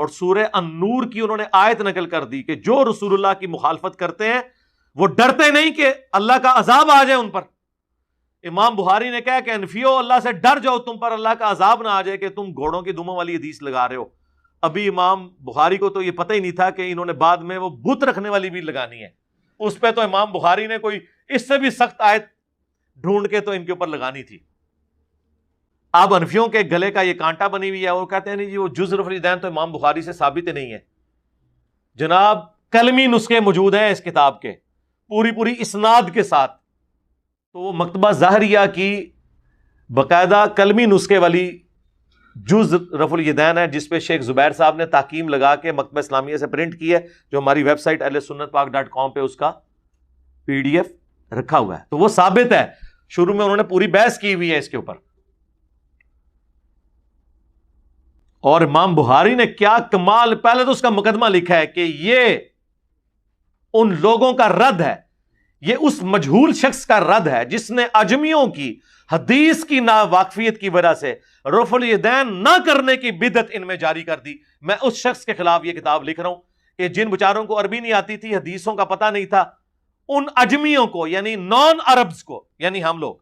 اور سورہ النور کی انہوں نے آیت نقل کر دی کہ جو رسول اللہ کی مخالفت کرتے ہیں وہ ڈرتے نہیں کہ اللہ کا عذاب آ جائے ان پر. امام بخاری نے کہا کہ انفیو اللہ سے ڈر جاؤ تم پر اللہ کا عذاب نہ آ جائے کہ تم گھوڑوں کی دموں والی حدیث لگا رہے ہو. ابھی امام بخاری کو تو یہ پتہ ہی نہیں تھا کہ انہوں نے بعد میں وہ بت رکھنے والی بھی لگانی ہے. اس پہ تو امام بخاری نے کوئی اس سے بھی سخت آیت ڈھونڈ کے تو ان کے اوپر لگانی تھی. اب انفیوں کے گلے کا یہ کانٹا بنی ہوئی ہے اور کہتے ہیں نہیں جی وہ جز رفع الیدین تو امام بخاری سے ثابت ہی نہیں ہے. جناب کلمی نسخے موجود ہیں اس کتاب کے پوری اسناد کے ساتھ. تو وہ مکتبہ ظاہریہ کی باقاعدہ کلمی نسخے والی جز رفع الیدین ہے جس پہ شیخ زبیر صاحب نے تحکیم لگا کے مکتبہ اسلامیہ سے پرنٹ کی ہے, جو ہماری ویب سائٹ ahlsunnatpak.com پہ اس کا PDF رکھا ہوا ہے. تو وہ ثابت ہے, شروع میں انہوں نے پوری بحث کی ہوئی ہے اس کے اوپر. اور امام بخاری نے کیا کمال, پہلے تو اس کا مقدمہ لکھا ہے کہ یہ ان لوگوں کا رد ہے, یہ اس مجہول شخص کا رد ہے جس نے عجمیوں کی حدیث کی ناواقفیت کی وجہ سے رفع الیدین نہ کرنے کی بدعت ان میں جاری کر دی. میں اس شخص کے خلاف یہ کتاب لکھ رہا ہوں کہ جن بچاروں کو عربی نہیں آتی تھی, حدیثوں کا پتہ نہیں تھا, ان عجمیوں کو یعنی نان عربز کو, یعنی ہم لوگ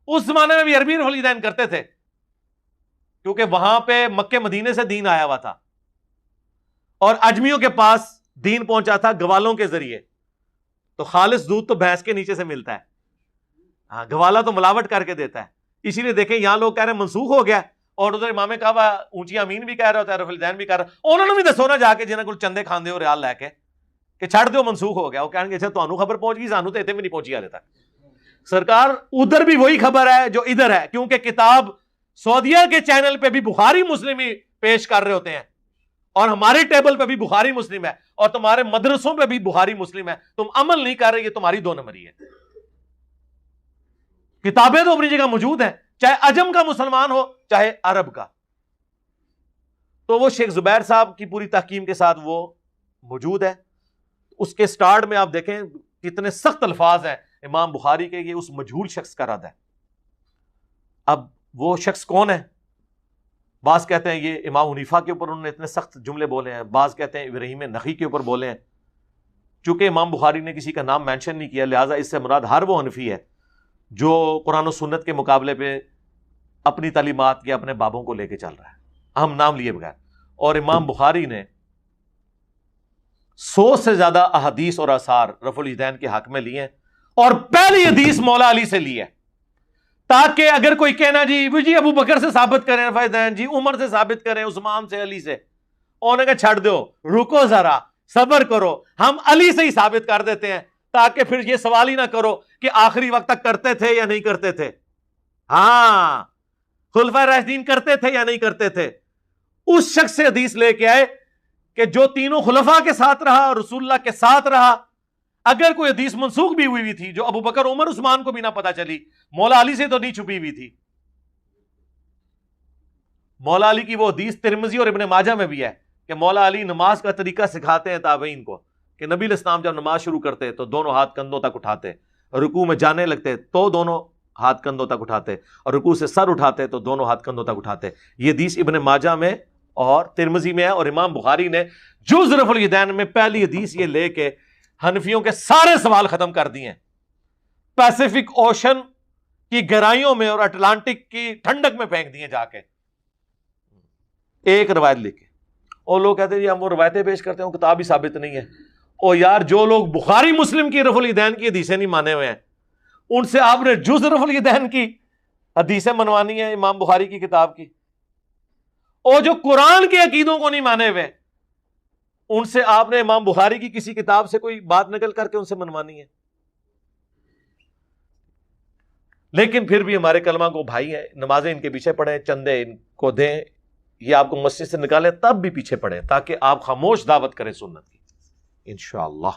اس زمانے میں بھی عربی رفع الیدین کرتے تھے کیونکہ وہاں پہ مکے مدینے سے دین آیا ہوا تھا اور عجمیوں کے پاس دین پہنچا تھا گوالوں کے ذریعے. تو خالص دودھ تو بھینس کے نیچے سے ملتا ہے, ہاں گوالا تو ملاوٹ کر کے دیتا ہے. اسی لیے دیکھیں یہاں لوگ کہہ رہے ہیں منسوخ ہو گیا, اور ادھر امام کعبہ اونچی امین بھی کہہ رہا ہوتا ہے, رفع الیدین بھی کہہ رہا, انہوں نے بھی دسو نا جا کے جنہاں کو چندے کھاندے ہو ریال لے کے کہ چھڑ دیو منسوخ ہو گیا. وہ کہیں گے اچھا تانوں خبر پہنچ گئی, سانوں تو اتنے بھی نہیں پہنچی حالے تک. سرکار ادھر بھی وہی خبر ہے جو ادھر ہے, کیونکہ کتاب سعودیہ کے چینل پہ بھی بخاری مسلم ہی پیش کر رہے ہوتے ہیں اور ہمارے ٹیبل پہ بھی بخاری مسلم ہے اور تمہارے مدرسوں پہ بھی بخاری مسلم ہے. تم عمل نہیں کر رہے, یہ تمہاری 2 نمبری ہے. کتابیں تو اپنی جگہ موجود ہیں, چاہے عجم کا مسلمان ہو چاہے عرب کا. تو وہ شیخ زبیر صاحب کی پوری تحکیم کے ساتھ وہ موجود ہے. اس کے سٹارٹ میں آپ دیکھیں کتنے سخت الفاظ ہیں امام بخاری کے, یہ اس مجہول شخص کا رد ہے. اب وہ شخص کون ہے؟ بعض کہتے ہیں یہ امام حنیفہ کے اوپر انہوں نے اتنے سخت جملے بولے ہیں, بعض کہتے ہیں ابراہیم نخعی کے اوپر بولے ہیں. چونکہ امام بخاری نے کسی کا نام مینشن نہیں کیا, لہٰذا اس سے مراد ہر وہ حنفی ہے جو قرآن و سنت کے مقابلے پہ اپنی تعلیمات یا اپنے بابوں کو لے کے چل رہا ہے, ہم نام لیے بغیر. اور امام بخاری نے 100 سے زیادہ احادیث اور آثار رفع الیدین کے حق میں لیے ہیں, اور پہلی حدیث مولا علی سے لی ہے, تاکہ اگر کوئی کہنا جی ابو بکر سے ثابت کریں رفع الیدین, جی عمر سے ثابت کریں, عثمان سے, علی سے, انہوں نے کہا چھڑ دو, رکو ذرا, صبر کرو, ہم علی سے ہی ثابت کر دیتے ہیں تاکہ پھر یہ سوال ہی نہ کرو کہ آخری وقت تک کرتے تھے یا نہیں کرتے تھے. ہاں خلفائے راشدین کرتے تھے یا نہیں کرتے تھے. اس شخص سے حدیث لے کے آئے کہ جو تینوں خلفاء کے ساتھ رہا اور رسول اللہ کے ساتھ رہا. اگر کوئی حدیث منسوخ بھی ہوئی تھی جو ابو بکر عمر عثمان کو بھی نہ پتا چلی, مولا علی سے تو نہیں چھپی ہوئی تھی. مولا علی کی وہ حدیث ترمذی اور ابن ماجہ میں بھی ہے کہ مولا علی نماز کا طریقہ سکھاتے ہیں تابعین کو کہ نبی علیہ السلام جب نماز شروع کرتے تو دونوں ہاتھ کندھوں تک اٹھاتے, رکوع میں جانے لگتے تو دونوں ہاتھ کندھوں تک اٹھاتے, اور رکوع سے سر اٹھاتے تو دونوں ہاتھ کندھوں تک اٹھاتے. یہ حدیث ابن ماجہ میں اور ترمذی میں ہے, اور امام بخاری نے جز رفع الیدین میں پہلی حدیث یہ لے کے حنفیوں کے سارے سوال ختم کر دیے ہیں. پیسیفک اوشن کی گہرائیوں میں اور اٹلانٹک کی ٹھنڈک میں پھینک دیے جا کے ایک روایت لے کے. اور لوگ کہتے ہیں جی ہم وہ روایتیں پیش کرتے ہیں, وہ کتاب ہی ثابت نہیں ہے. اور یار جو لوگ بخاری مسلم کی رفع الیدین کی حدیثیں نہیں مانے ہوئے ہیں, ان سے آپ نے جز رفع الیدین کی حدیثیں منوانی ہیں امام بخاری کی کتاب کی. اور جو قرآن کے عقیدوں کو نہیں مانے ہوئے, ان سے آپ نے امام بخاری کی کسی کتاب سے کوئی بات نقل کر کے ان سے منوانی ہے. لیکن پھر بھی ہمارے کلمہ کو بھائی ہیں, نمازیں ان کے پیچھے پڑھیں, چندے ان کو دیں, یہ آپ کو مسجد سے نکالیں تب بھی پیچھے پڑھیں, تاکہ آپ خاموش دعوت کریں سنت کی انشاءاللہ.